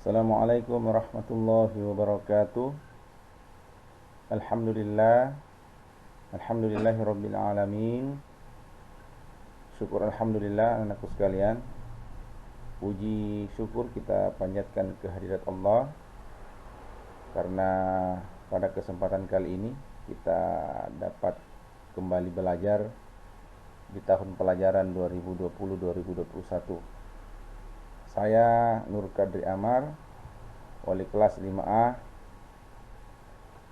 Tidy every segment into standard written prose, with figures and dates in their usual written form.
Assalamualaikum warahmatullahi wabarakatuh. Alhamdulillah. Alhamdulillahi rabbil alamin. Syukur alhamdulillah anakku sekalian. Puji syukur kita panjatkan kehadirat Allah karena pada kesempatan kali ini kita dapat kembali belajar di tahun pelajaran 2020-2021. Saya Nur Kadri Amar, wali kelas 5A,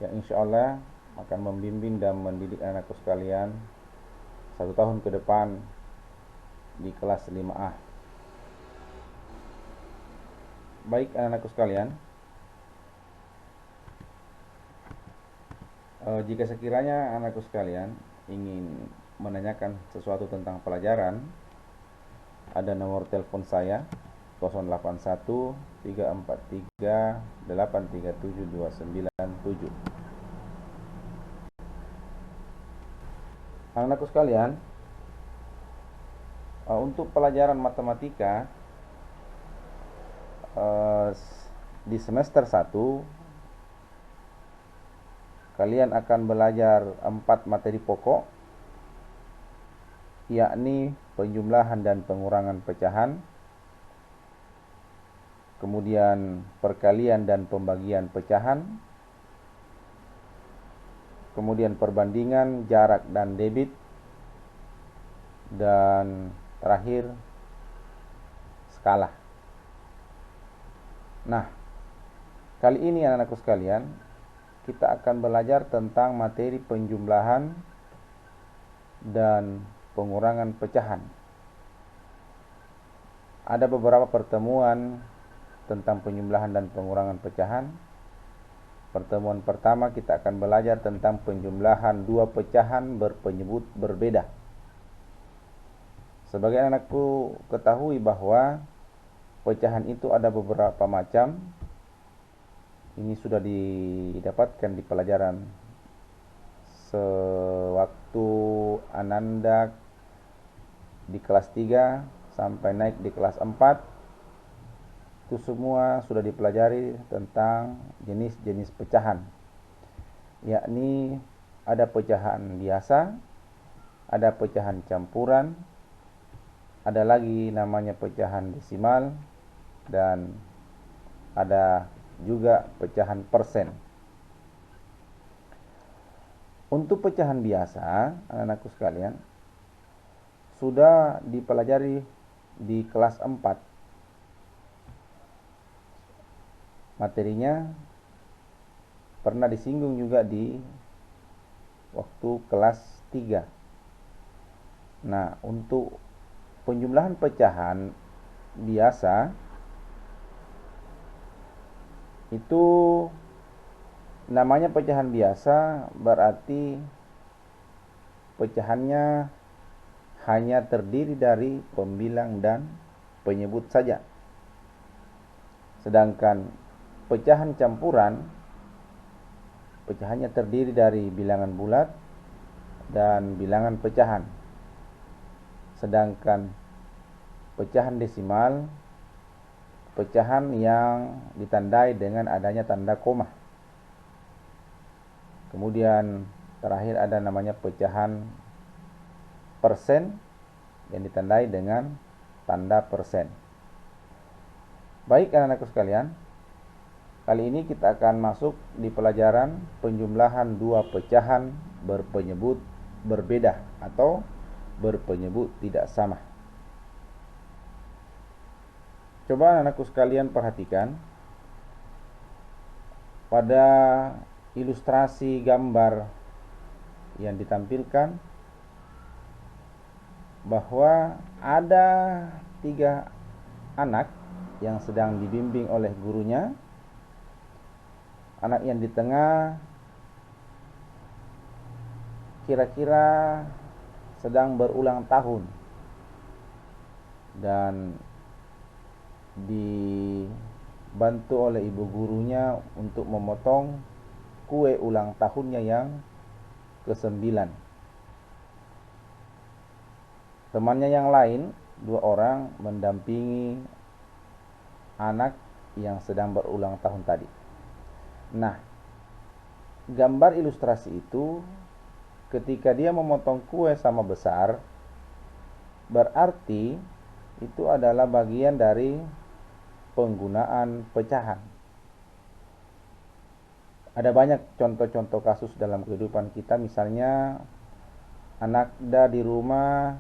yang insya Allah akan membimbing dan mendidik anakku sekalian 1 tahun ke depan di kelas 5A. Baik anak-anakku sekalian, jika sekiranya anakku sekalian ingin menanyakan sesuatu tentang pelajaran, ada nomor telepon saya 081 343 837 297. Anak-anakku sekalian, untuk pelajaran matematika di semester 1 kalian akan belajar 4 materi pokok, yakni penjumlahan dan pengurangan pecahan, kemudian perkalian dan pembagian pecahan, kemudian perbandingan, jarak dan debit, dan terakhir skala. Nah, kali ini anak-anakku sekalian, kita akan belajar tentang materi penjumlahan dan pengurangan pecahan. Ada beberapa pertemuan tentang penjumlahan dan pengurangan pecahan. Pertemuan pertama kita akan belajar tentang penjumlahan dua pecahan berpenyebut berbeda. Sebagai anakku ketahui bahwa pecahan itu ada beberapa macam. Ini sudah didapatkan di pelajaran sewaktu Ananda di kelas 3 sampai naik di kelas 4. Itu semua sudah dipelajari tentang jenis-jenis pecahan, yakni ada pecahan biasa, ada pecahan campuran, ada lagi namanya pecahan desimal, dan ada juga pecahan persen. Untuk pecahan biasa, anak-anakku sekalian, sudah dipelajari di kelas 4. Materinya pernah disinggung juga di waktu kelas 3. Nah, untuk penjumlahan pecahan biasa itu namanya pecahan biasa berarti pecahannya hanya terdiri dari pembilang dan penyebut saja. Sedangkan pecahan campuran, pecahannya terdiri dari bilangan bulat dan bilangan pecahan. Sedangkan pecahan desimal, pecahan yang ditandai dengan adanya tanda koma. Kemudian terakhir ada namanya pecahan persen yang ditandai dengan tanda persen. Baik anak-anakku sekalian, kali ini kita akan masuk di pelajaran penjumlahan dua pecahan berpenyebut berbeda atau berpenyebut tidak sama. Coba anakku sekalian perhatikan pada ilustrasi gambar yang ditampilkan bahwa ada 3 anak yang sedang dibimbing oleh gurunya. Anak yang di tengah kira-kira sedang berulang tahun dan dibantu oleh ibu gurunya untuk memotong kue ulang tahunnya yang ke-9. Temannya yang lain, 2 orang, mendampingi anak yang sedang berulang tahun tadi. Nah, gambar ilustrasi itu ketika dia memotong kue sama besar, berarti itu adalah bagian dari penggunaan pecahan. Ada banyak contoh-contoh kasus dalam kehidupan kita, misalnya anak da di rumah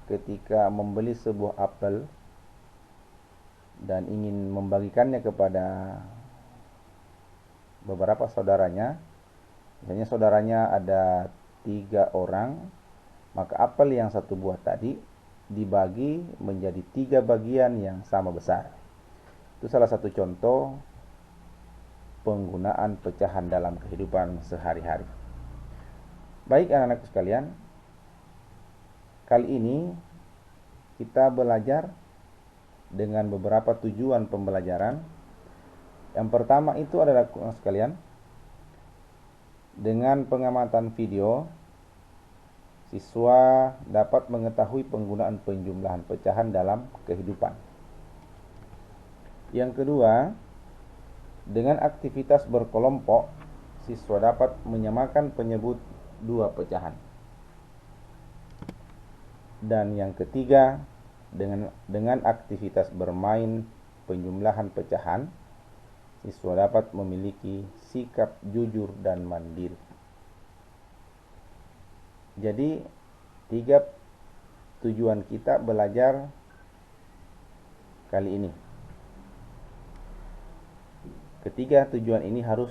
ketika membeli sebuah apel dan ingin membagikannya kepada beberapa saudaranya. Misalnya saudaranya ada 3 orang, maka apel yang satu buah tadi dibagi menjadi 3 bagian yang sama besar. Itu salah satu contoh penggunaan pecahan dalam kehidupan sehari-hari. Baik anak-anakku sekalian, kali ini kita belajar dengan beberapa tujuan pembelajaran. Yang pertama itu adalah anak sekalian, dengan pengamatan video, siswa dapat mengetahui penggunaan penjumlahan pecahan dalam kehidupan. Yang kedua, dengan aktivitas berkelompok, siswa dapat menyamakan penyebut 2 pecahan. Dan yang ketiga, dengan aktivitas bermain penjumlahan pecahan, siswa dapat memiliki sikap jujur dan mandiri. Jadi 3 tujuan kita belajar kali ini. Ketiga tujuan ini harus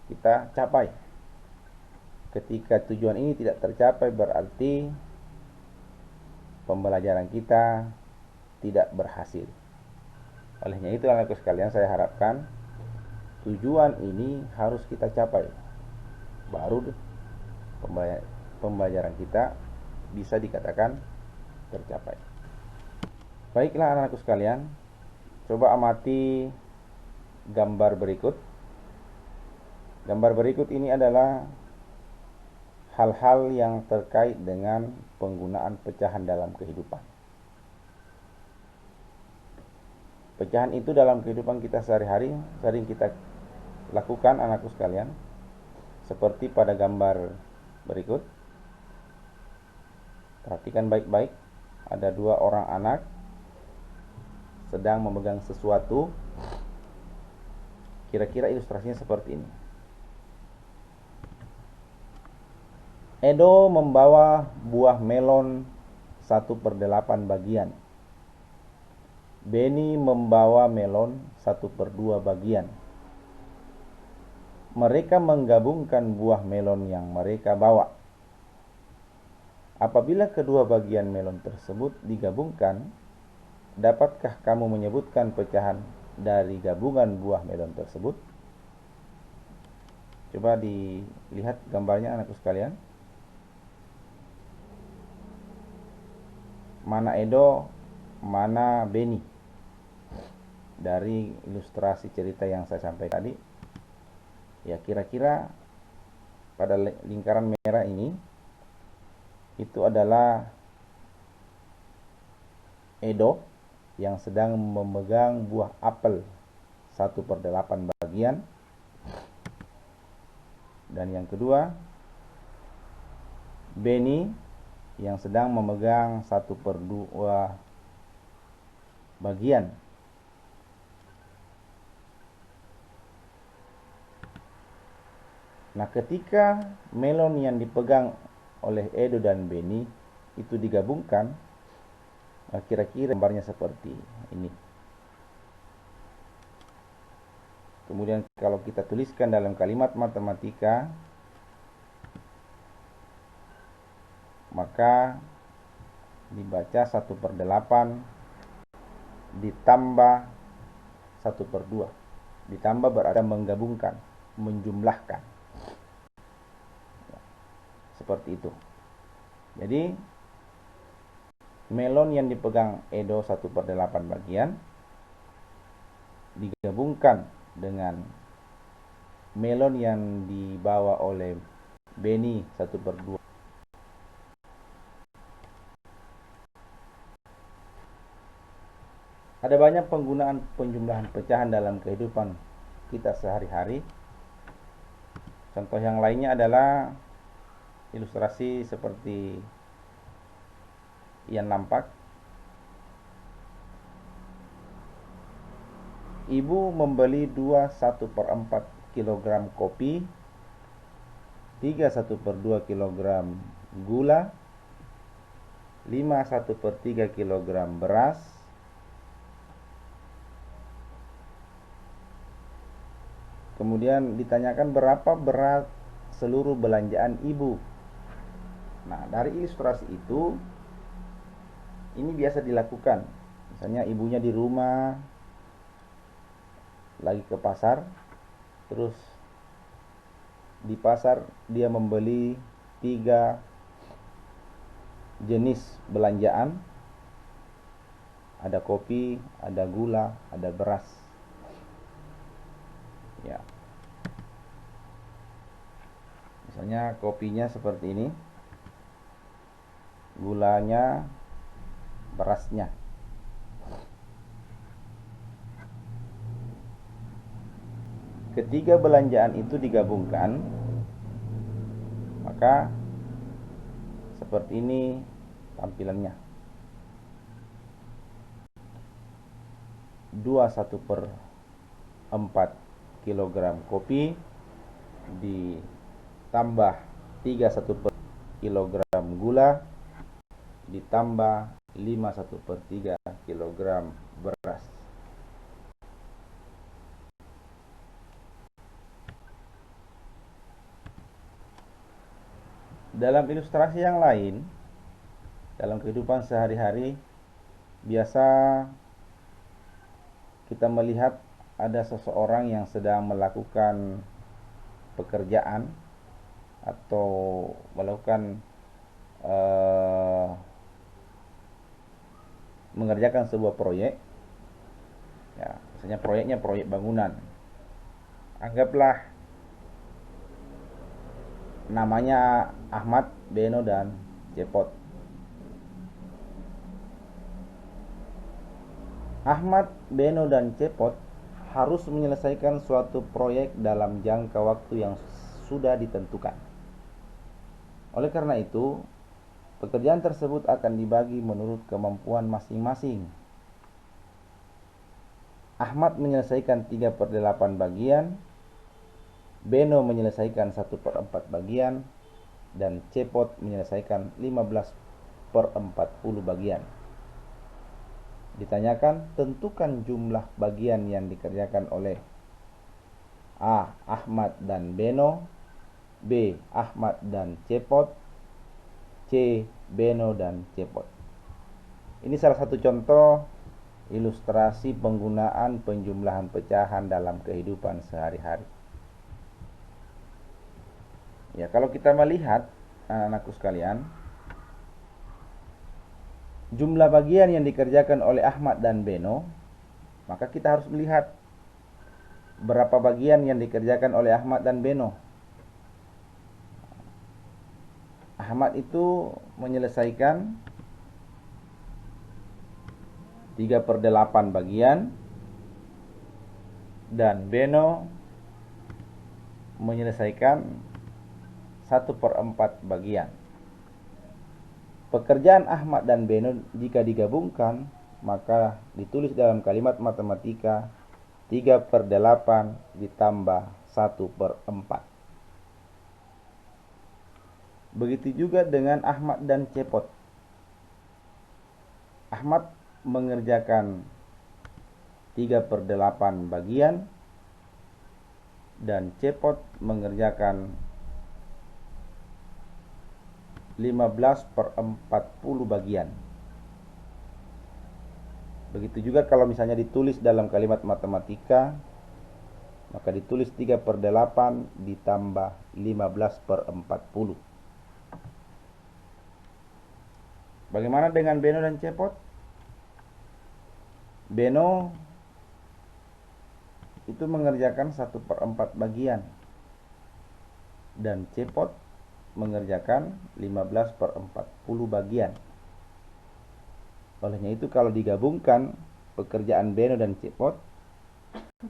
kita capai. Ketika tujuan ini tidak tercapai, berarti pembelajaran kita tidak berhasil. Olehnya itu anak-anakku sekalian, saya harapkan tujuan ini harus kita capai, baru pembelajaran kita bisa dikatakan tercapai. Baiklah anak-anakku sekalian, coba amati gambar berikut. Gambar berikut ini adalah hal-hal yang terkait dengan penggunaan pecahan dalam kehidupan. Pecahan itu dalam kehidupan kita sehari-hari sering kita lakukan anakku sekalian. Seperti pada gambar berikut. Perhatikan baik-baik. Ada 2 orang anak sedang memegang sesuatu. Kira-kira ilustrasinya seperti ini. Edo membawa buah melon 1/8 bagian. Benny membawa melon 1/2 bagian. Mereka menggabungkan buah melon yang mereka bawa. Apabila kedua bagian melon tersebut digabungkan, dapatkah kamu menyebutkan pecahan dari gabungan buah melon tersebut? Coba dilihat gambarnya anakku sekalian. Mana Edo, mana Benny? Dari ilustrasi cerita yang saya sampaikan tadi, ya kira-kira pada lingkaran merah ini itu adalah Edo yang sedang memegang buah apel 1/8 bagian. Dan yang kedua, Benny yang sedang memegang 1/2 bagian. Nah, ketika melon yang dipegang oleh Edo dan Benny itu digabungkan, kira-kira gambarnya seperti ini. Kemudian kalau kita tuliskan dalam kalimat matematika, maka dibaca 1/8 ditambah 1/2. Ditambah berarti menggabungkan, menjumlahkan. Seperti itu. Jadi melon yang dipegang Edo 1/8 bagian digabungkan dengan melon yang dibawa oleh Benny 1/2. Ada banyak penggunaan penjumlahan pecahan dalam kehidupan kita sehari-hari. Contoh yang lainnya adalah ilustrasi seperti yang nampak. Ibu membeli 2 1/4 kg kopi, 3 1/2 kg gula, 5 1/3 kg beras, kemudian ditanyakan berapa berat seluruh belanjaan ibu. Nah, dari ilustrasi itu, ini biasa dilakukan. Misalnya ibunya di rumah, lagi ke pasar, terus di pasar dia membeli 3 jenis belanjaan. Ada kopi, ada gula, ada beras. Ya. Misalnya kopinya seperti ini, gulanya, berasnya. Ketiga belanjaan itu digabungkan, maka seperti ini tampilannya. 2 1/4 kg kopi ditambah 3 1/4 kg gula ditambah 5 1/3 kg beras. Dalam ilustrasi yang lain, dalam kehidupan sehari-hari, biasa kita melihat ada seseorang yang sedang melakukan pekerjaan atau melakukan mengerjakan sebuah proyek. Ya, misalnya proyeknya proyek bangunan. Anggaplah namanya Ahmad, Beno, dan Cepot. Ahmad, Beno, dan Cepot harus menyelesaikan suatu proyek dalam jangka waktu yang sudah ditentukan. Oleh karena itu, pekerjaan tersebut akan dibagi menurut kemampuan masing-masing. Ahmad menyelesaikan 3/8 bagian, Beno menyelesaikan 1/4 bagian, dan Cepot menyelesaikan 15/40 bagian. Ditanyakan, tentukan jumlah bagian yang dikerjakan oleh A. Ahmad dan Beno, B. Ahmad dan Cepot, C. Beno dan Cepot. Ini salah satu contoh ilustrasi penggunaan penjumlahan pecahan dalam kehidupan sehari-hari. Ya, kalau kita melihat, anak-anakku sekalian, jumlah bagian yang dikerjakan oleh Ahmad dan Beno, maka kita harus melihat berapa bagian yang dikerjakan oleh Ahmad dan Beno. Ahmad itu menyelesaikan 3/8 bagian, dan Beno menyelesaikan 1/4 bagian. Pekerjaan Ahmad dan Beno jika digabungkan, maka ditulis dalam kalimat matematika 3/8 ditambah 1/4. Begitu juga dengan Ahmad dan Cepot. Ahmad mengerjakan 3/8 bagian, dan Cepot mengerjakan 15/40 bagian. Begitu juga kalau misalnya ditulis dalam kalimat matematika, maka ditulis 3/8 ditambah 15/40. Bagaimana dengan Beno dan Cepot? Beno itu mengerjakan 1/4 bagian, dan Cepot mengerjakan 15/40 bagian. Olehnya itu kalau digabungkan, pekerjaan Beno dan Cepot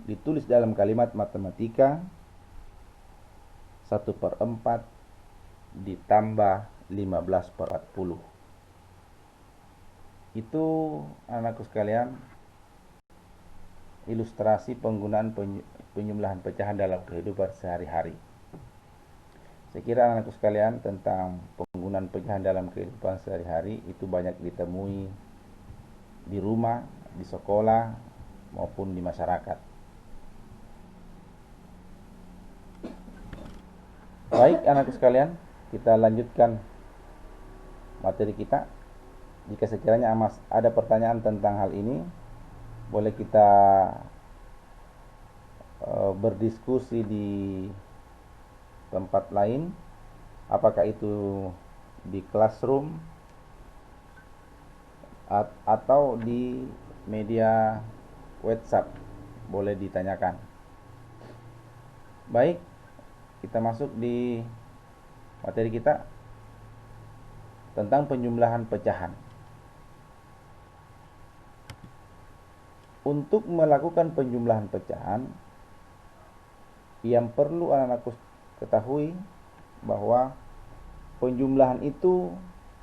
ditulis dalam kalimat matematika 1/4 ditambah 15/40. Itu anakku sekalian ilustrasi penggunaan penjumlahan pecahan dalam kehidupan sehari-hari. Saya kira anakku sekalian tentang penggunaan pecahan dalam kehidupan sehari-hari itu banyak ditemui di rumah, di sekolah, maupun di masyarakat. Baik anakku sekalian, kita lanjutkan materi kita. Jika sekiranya ada pertanyaan tentang hal ini, boleh kita berdiskusi di tempat lain, apakah itu di classroom atau di media WhatsApp, boleh ditanyakan. Baik, kita masuk di materi kita tentang penjumlahan pecahan. Untuk melakukan penjumlahan pecahan, yang perlu anak-anakku ketahui bahwa penjumlahan itu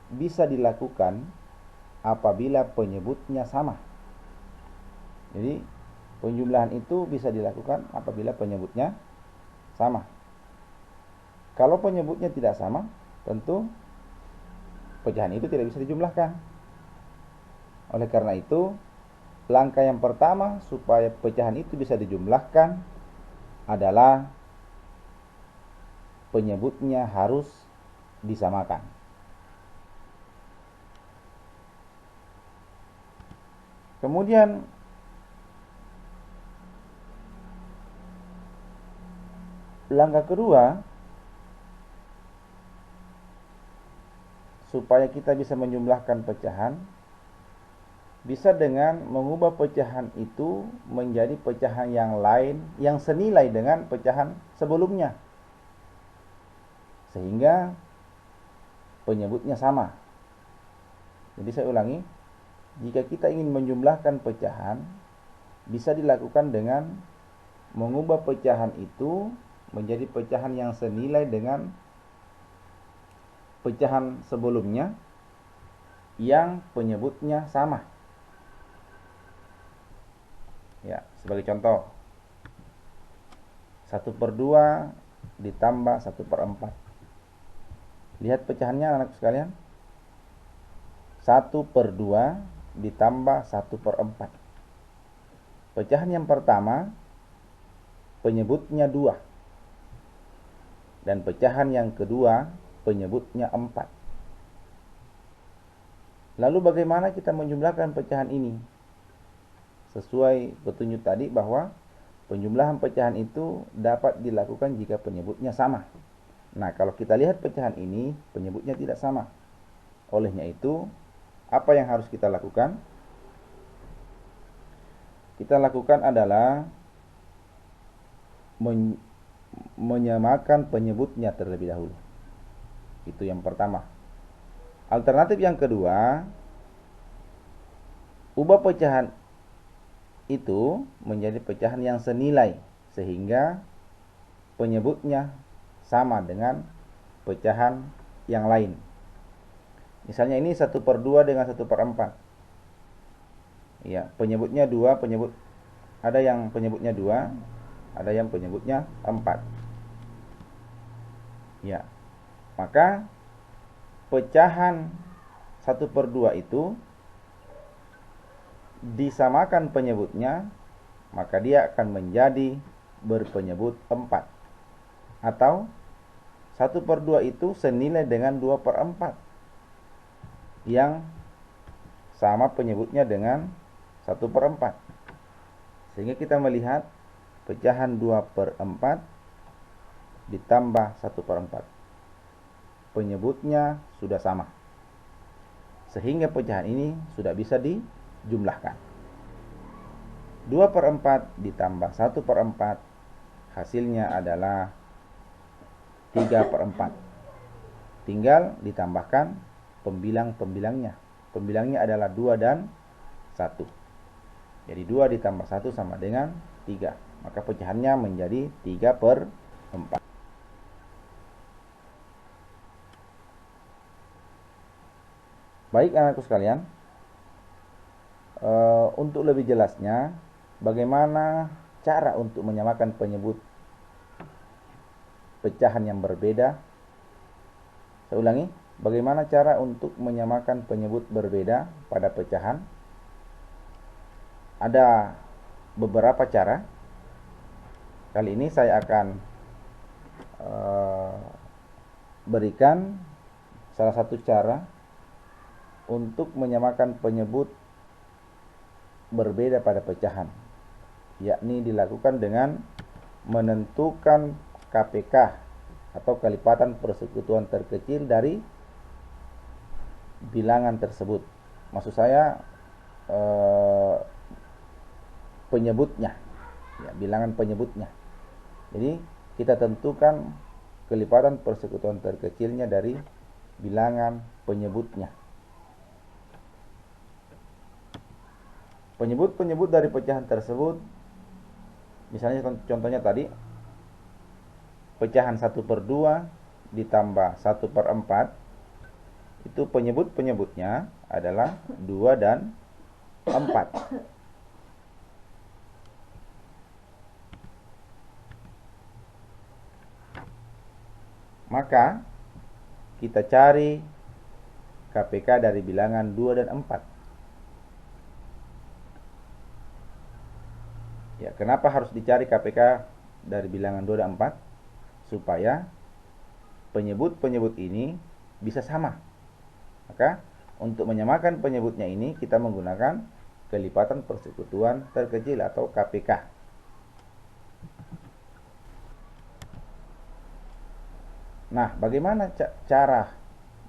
bisa dilakukan apabila penyebutnya sama. Jadi penjumlahan itu bisa dilakukan apabila penyebutnya sama. Kalau penyebutnya tidak sama, tentu pecahan itu tidak bisa dijumlahkan. Oleh karena itu, langkah yang pertama supaya pecahan itu bisa dijumlahkan adalah penyebutnya harus disamakan. Kemudian langkah kedua, supaya kita bisa menjumlahkan pecahan, bisa dengan mengubah pecahan itu menjadi pecahan yang lain yang senilai dengan pecahan sebelumnya, sehingga penyebutnya sama. Jadi saya ulangi, jika kita ingin menjumlahkan pecahan, bisa dilakukan dengan mengubah pecahan itu menjadi pecahan yang senilai dengan pecahan sebelumnya yang penyebutnya sama. Ya, sebagai contoh, 1/2 ditambah 1/4. Lihat pecahannya anak sekalian. 1/2 ditambah 1/4. Pecahan yang pertama penyebutnya 2. Dan pecahan yang kedua penyebutnya 4. Lalu bagaimana kita menjumlahkan pecahan ini? Sesuai petunjuk tadi bahwa penjumlahan pecahan itu dapat dilakukan jika penyebutnya sama. Nah, kalau kita lihat pecahan ini, penyebutnya tidak sama. Olehnya itu, apa yang harus kita lakukan? Kita lakukan adalah menyamakan penyebutnya terlebih dahulu. Itu yang pertama. Alternatif yang kedua, ubah pecahan itu menjadi pecahan yang senilai sehingga penyebutnya sama dengan pecahan yang lain. Misalnya ini 1/2 dengan 1/4. Ya, penyebutnya 2, ada yang penyebutnya 2, ada yang penyebutnya 4. Ya. Maka pecahan 1/2 itu disamakan penyebutnya, maka dia akan menjadi berpenyebut 4. Atau 1/2 itu senilai dengan 2/4 yang sama penyebutnya dengan 1/4. Sehingga kita melihat pecahan 2/4 ditambah 1/4. Penyebutnya sudah sama. Sehingga pecahan ini sudah bisa dijumlahkan. 2/4 ditambah 1/4 hasilnya adalah 3/4. Tinggal ditambahkan pembilang-pembilangnya. Pembilangnya adalah 2 dan 1. Jadi 2 ditambah 1 sama dengan 3. Maka pecahannya menjadi 3/4. Baik anakku sekalian, untuk lebih jelasnya, bagaimana cara untuk menyamakan penyebut pecahan yang berbeda? Saya ulangi, bagaimana cara untuk menyamakan penyebut berbeda pada pecahan? Ada beberapa cara. Kali ini saya akan berikan salah satu cara untuk menyamakan penyebut berbeda pada pecahan, yakni dilakukan dengan menentukan KPK atau kelipatan persekutuan terkecil dari bilangan tersebut. Maksud saya penyebutnya, ya, bilangan penyebutnya. Jadi kita tentukan kelipatan persekutuan terkecilnya dari bilangan penyebutnya. Penyebut-penyebut dari pecahan tersebut, misalnya contohnya tadi, pecahan 1/2 ditambah 1/4, itu penyebut-penyebutnya adalah 2 dan 4. Maka kita cari KPK dari bilangan 2 dan 4. Ya, kenapa harus dicari KPK dari bilangan 2 dan 4? Supaya penyebut-penyebut ini bisa sama. Maka untuk menyamakan penyebutnya ini kita menggunakan kelipatan persekutuan terkecil atau KPK. Nah, bagaimana cara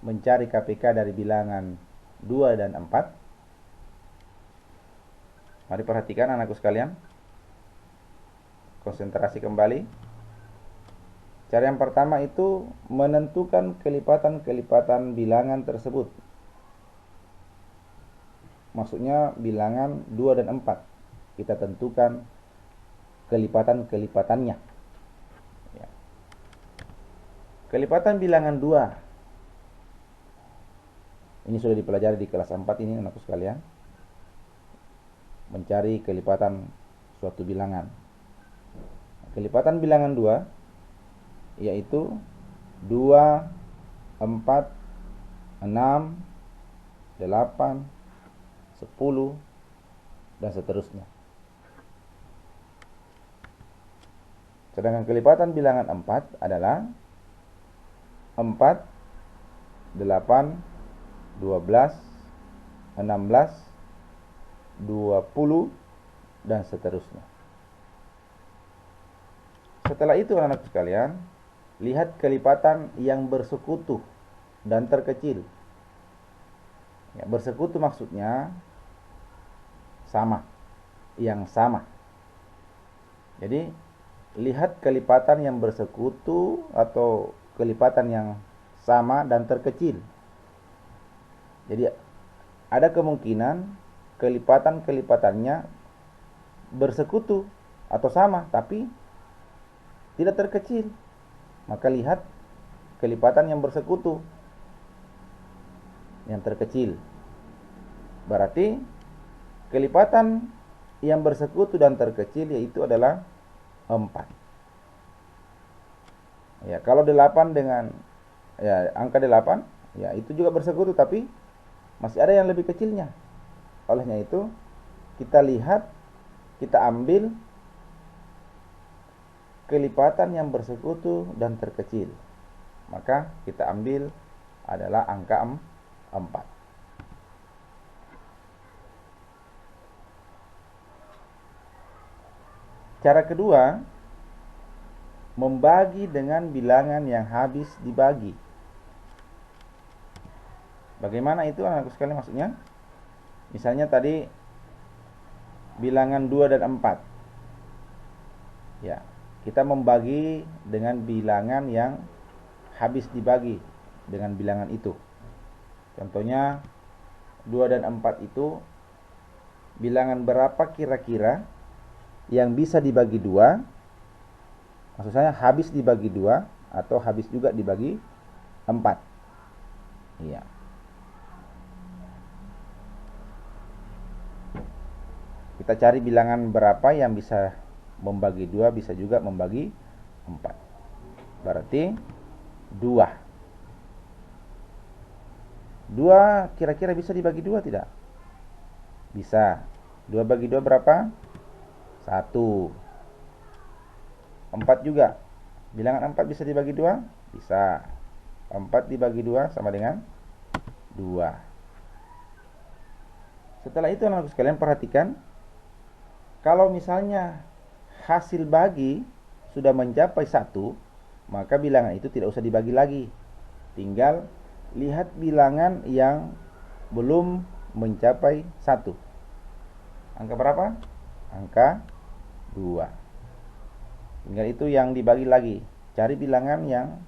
mencari KPK dari bilangan 2 dan 4? Mari perhatikan anakku sekalian. Konsentrasi kembali. Cara yang pertama itu menentukan kelipatan-kelipatan bilangan tersebut. Maksudnya bilangan 2 dan 4. Kita tentukan kelipatan-kelipatannya. Ya. Kelipatan bilangan 2. Ini sudah dipelajari di kelas 4 ini anakku sekalian. Mencari kelipatan suatu bilangan. Kelipatan bilangan 2 yaitu 2, 4, 6, 8, 10 dan seterusnya. Sedangkan kelipatan bilangan 4 adalah 4, 8, 12, 16, 20 dan seterusnya. Setelah itu anak-anak sekalian, lihat kelipatan yang bersekutu dan terkecil. Ya, bersekutu maksudnya sama, yang sama. Jadi lihat kelipatan yang bersekutu atau kelipatan yang sama dan terkecil. Jadi ada kemungkinan kelipatan-kelipatannya bersekutu atau sama tapi tidak terkecil. Maka lihat kelipatan yang bersekutu, yang terkecil. Berarti kelipatan yang bersekutu dan terkecil yaitu adalah 4. Ya, kalau 8 dengan angka 8, ya itu juga bersekutu tapi masih ada yang lebih kecilnya. Olehnya itu kita lihat, kita ambil kelipatan yang bersekutu dan terkecil. Maka kita ambil adalah angka 4. Cara kedua, membagi dengan bilangan yang habis dibagi. Bagaimana itu anak-anakku sekalian maksudnya? Misalnya tadi bilangan 2 dan 4. Ya, kita membagi dengan bilangan yang habis dibagi dengan bilangan itu. Contohnya 2 dan 4 itu bilangan berapa kira-kira yang bisa dibagi dua, maksud saya habis dibagi dua atau habis juga dibagi 4. Iya. Kita cari bilangan berapa yang bisa membagi 2, bisa juga membagi 4. Berarti 2. 2 kira-kira bisa dibagi 2 tidak? Bisa. 2 bagi 2 berapa? 1. 4 juga. Bilangan 4 bisa dibagi 2? Bisa. 4 dibagi 2 sama dengan 2. Setelah itu anak-anak sekalian perhatikan, kalau misalnya hasil bagi sudah mencapai 1, maka bilangan itu tidak usah dibagi lagi. Tinggal lihat bilangan yang belum mencapai 1. Angka berapa? Angka 2. Tinggal itu yang dibagi lagi. Cari bilangan yang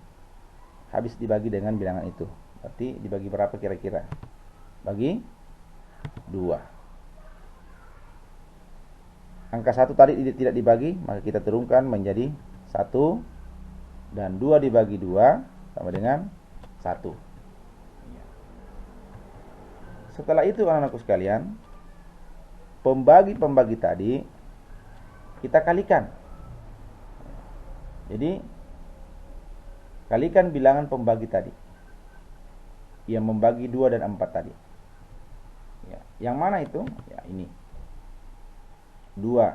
habis dibagi dengan bilangan itu. Berarti dibagi berapa kira-kira? Bagi 2. Angka 1 tadi tidak dibagi, maka kita turunkan menjadi 1. Dan 2 dibagi 2 sama dengan 1. Setelah itu anak-anakku sekalian, pembagi-pembagi tadi kita kalikan. Jadi kalikan bilangan pembagi tadi yang membagi 2 dan 4 tadi. Ya, yang mana itu? Ya, ini 2.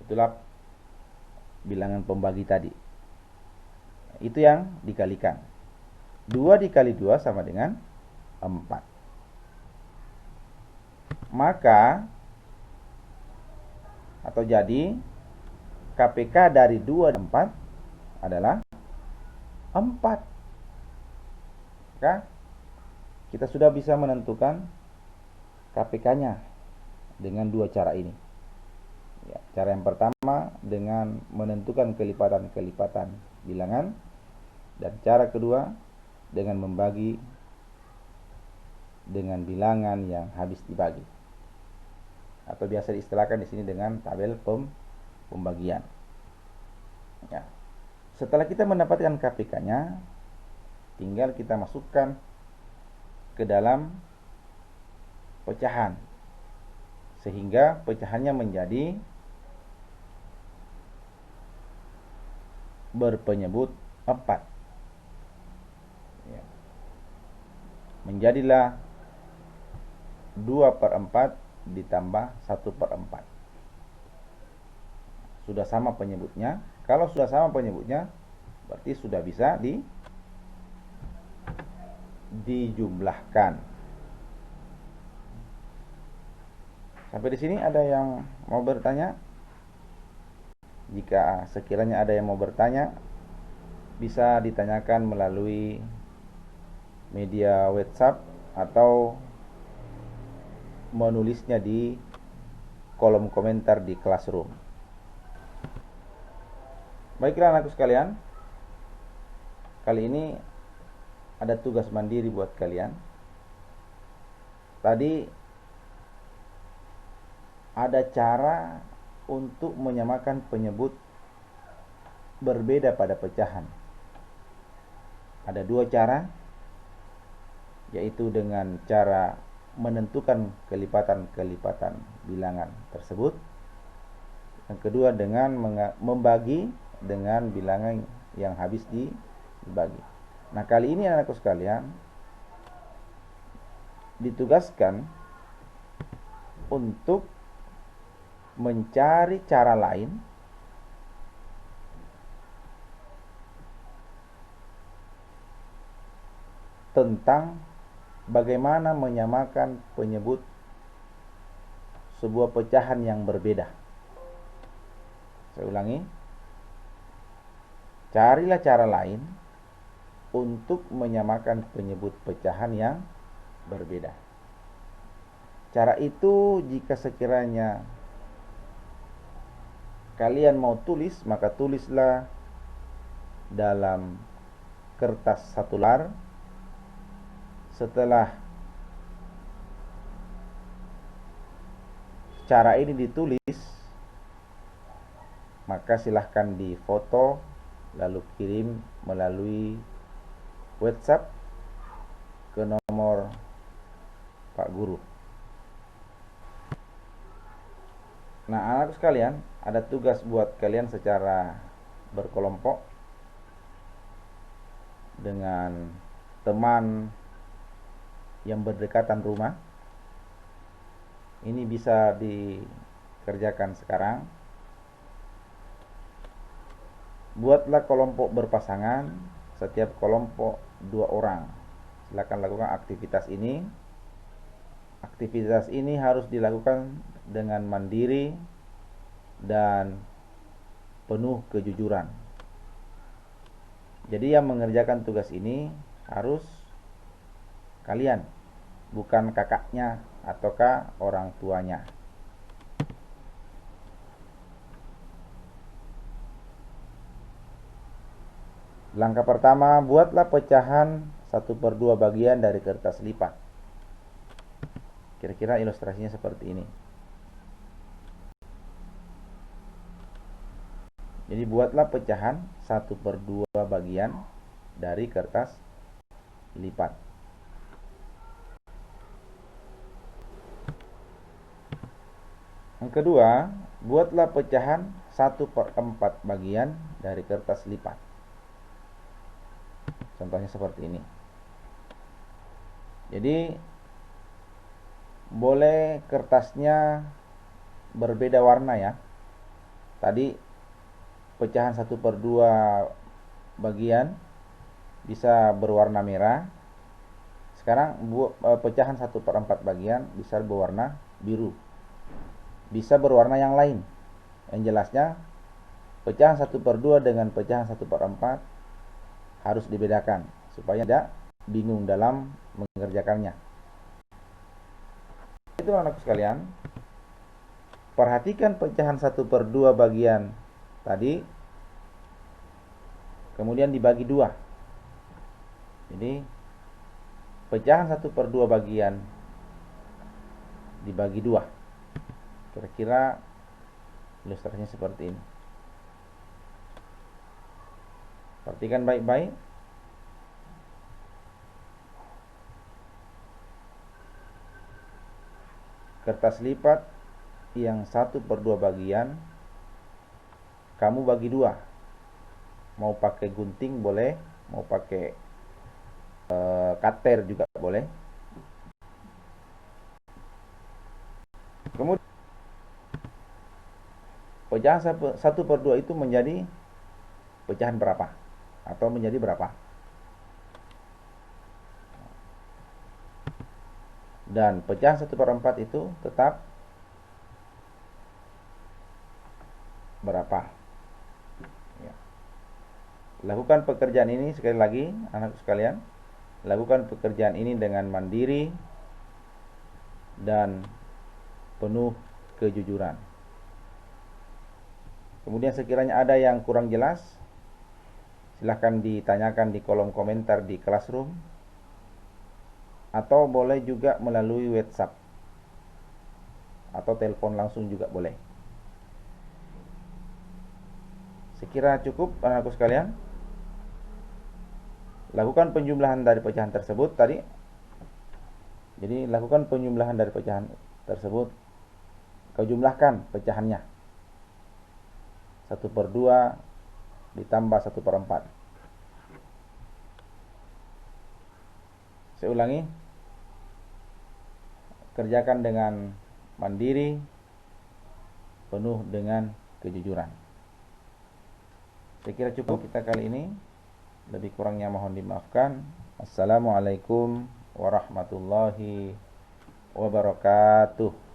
Itulah bilangan pembagi tadi. Itu yang dikalikan. 2 dikali 2 sama dengan 4. Maka atau jadi KPK dari 2 dan 4 adalah 4. Maka kita sudah bisa menentukan KPK-nya dengan 2 cara ini. Ya, cara yang pertama dengan menentukan kelipatan-kelipatan bilangan, dan cara kedua dengan membagi dengan bilangan yang habis dibagi, atau biasa diistilahkan di sini dengan tabel pembagian. Ya. Setelah kita mendapatkan KPK-nya, tinggal kita masukkan ke dalam pecahan, sehingga pecahannya menjadi berpenyebut 4. Ya. Menjadilah 2/4 ditambah 1/4. Sudah sama penyebutnya. Kalau sudah sama penyebutnya, berarti sudah bisa dijumlahkan. Sampai di sini ada yang mau bertanya? Jika sekiranya ada yang mau bertanya, bisa ditanyakan melalui media WhatsApp atau menulisnya di kolom komentar di Classroom. Baiklah anakku sekalian, kali ini ada tugas mandiri buat kalian. Tadi ada cara untuk menyamakan penyebut berbeda pada pecahan. Ada 2 cara, yaitu dengan cara menentukan kelipatan-kelipatan bilangan tersebut. Yang kedua dengan membagi dengan bilangan yang habis dibagi. Nah, kali ini anakku sekalian ditugaskan untuk mencari cara lain tentang bagaimana menyamakan penyebut sebuah pecahan yang berbeda. Saya ulangi, carilah cara lain untuk menyamakan penyebut pecahan yang berbeda. Cara itu jika sekiranya kalian mau tulis, maka tulislah dalam kertas 1 lembar. Setelah cara ini ditulis, maka silahkan difoto lalu kirim melalui WhatsApp ke nomor Pak Guru. Nah, anak sekalian, ada tugas buat kalian secara berkelompok dengan teman yang berdekatan rumah. Ini bisa dikerjakan sekarang. Buatlah kelompok berpasangan, setiap kelompok 2 orang. Silakan lakukan aktivitas ini. Aktivitas ini harus dilakukan dengan mandiri dan penuh kejujuran. Jadi yang mengerjakan tugas ini harus kalian, bukan kakaknya ataukah orang tuanya. Langkah pertama, buatlah pecahan 1/2 bagian dari kertas lipat. Kira-kira ilustrasinya seperti ini. Jadi buatlah pecahan 1/2 bagian dari kertas lipat. Yang kedua, buatlah pecahan 1/4 bagian dari kertas lipat. Contohnya seperti ini. Jadi boleh kertasnya berbeda warna ya. Tadi pecahan 1/2 bagian bisa berwarna merah. Sekarang pecahan 1/4 bagian bisa berwarna biru. Bisa berwarna yang lain. Yang jelasnya pecahan 1/2 dengan pecahan 1/4 harus dibedakan supaya tidak bingung dalam mengerjakannya. Itu anak sekalian, perhatikan pecahan 1/2 bagian tadi, kemudian dibagi 2. Jadi pecahan 1/2 bagian dibagi 2. Kira-kira ilustrasinya seperti ini. Perhatikan baik-baik. Kertas lipat yang 1/2 bagian kamu bagi 2. Mau pakai gunting boleh, mau pakai cutter juga boleh. Kemudian pecahan 1/2 itu menjadi pecahan berapa? Atau menjadi berapa? Dan pecahan 1/4 itu tetap berapa? Ya. Lakukan pekerjaan ini sekali lagi, anak sekalian. Lakukan pekerjaan ini dengan mandiri dan penuh kejujuran. Kemudian sekiranya ada yang kurang jelas, silahkan ditanyakan di kolom komentar di Classroom, atau boleh juga melalui WhatsApp atau telepon langsung juga boleh. Sekira cukup anakku sekalian. Lakukan penjumlahan dari pecahan tersebut tadi. Jadi lakukan penjumlahan dari pecahan tersebut. Kau jumlahkan pecahannya. 1/2 ditambah 1/4. Saya ulangi. Kerjakan dengan mandiri, penuh dengan kejujuran. Saya kira cukup kita kali ini. Lebih kurangnya mohon dimaafkan. Assalamualaikum warahmatullahi wabarakatuh.